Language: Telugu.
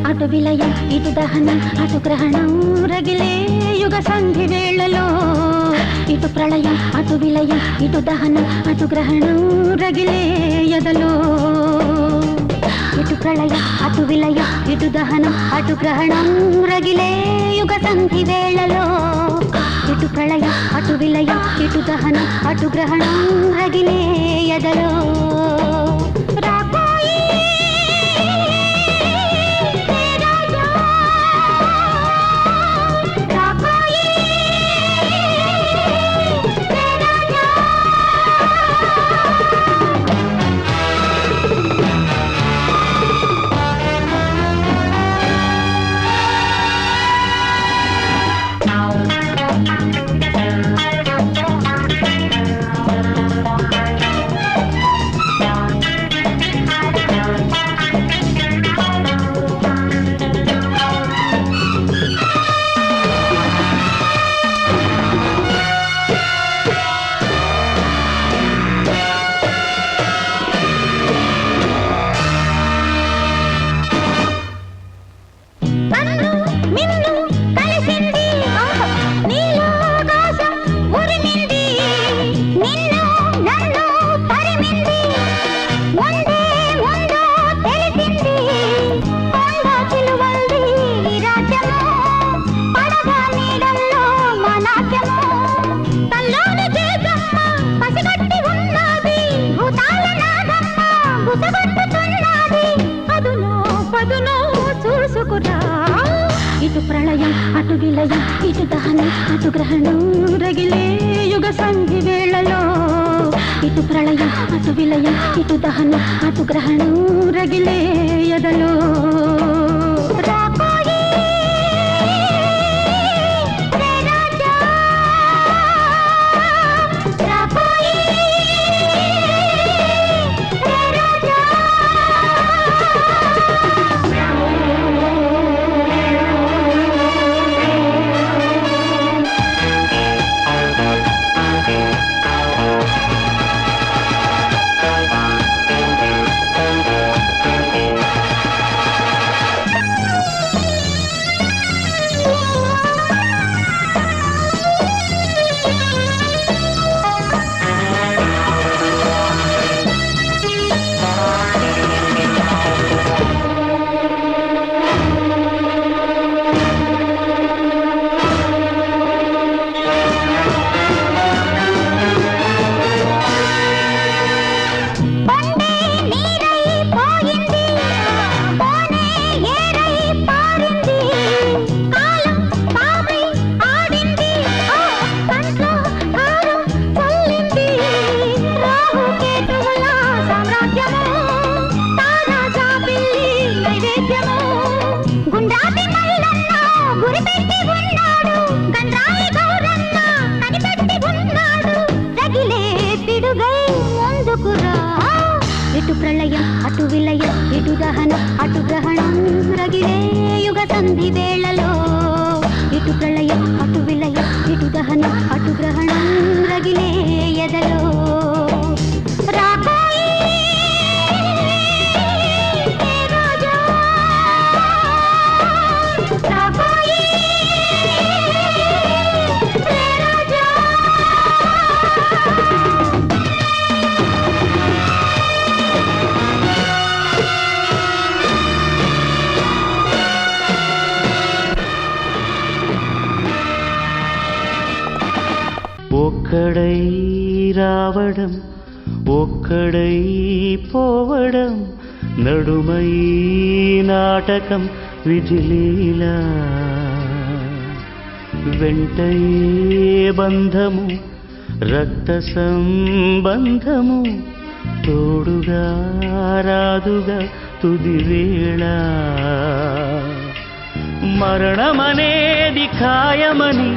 అటు విలయం ఇటు దహనం అటు గ్రహణం రగిలే యుగ సంధి వేళలో ఇటు ప్రళయం అటు విలయం ఇటు దహనం అటు గ్రహణం రగిలే యదలో ఇటు ప్రళయం అటు విలయం ఇటు దహనం అటు గ్రహణం రగిలే యుగ సంధి వేళలో ఇటు ప్రళయం అటు విలయం ఇటు దహనం అటు గ్రహణం రగిలే యదలో ఇటు ప్రళయం అటు విలయం ఇటు దహనం అటు గ్రహణం రగిలే యుగ సంధి వేళలో ఇటు ప్రళయం అటు విలయం ఇటు దహనం అటు గ్రహణం రగిలే యదలో ఇటు ప్రళయం అటు విలయం ఇటు దహనం అటు గ్రహణం రగిలే యుగ సంధి వేళలో ఇటు ప్రళయం అటు విలయం ఇటు దహనం అటు గ్రహణం రగిలే యదలో ఒక్కడై రావడం ఒక్కడై పోవడం నడుమై నాటకం విజిలీలా వెంటయే బంధము రక్త సంబంధము తోడుగా రాదుగా తుది వేళ మరణమనేది ఖాయమని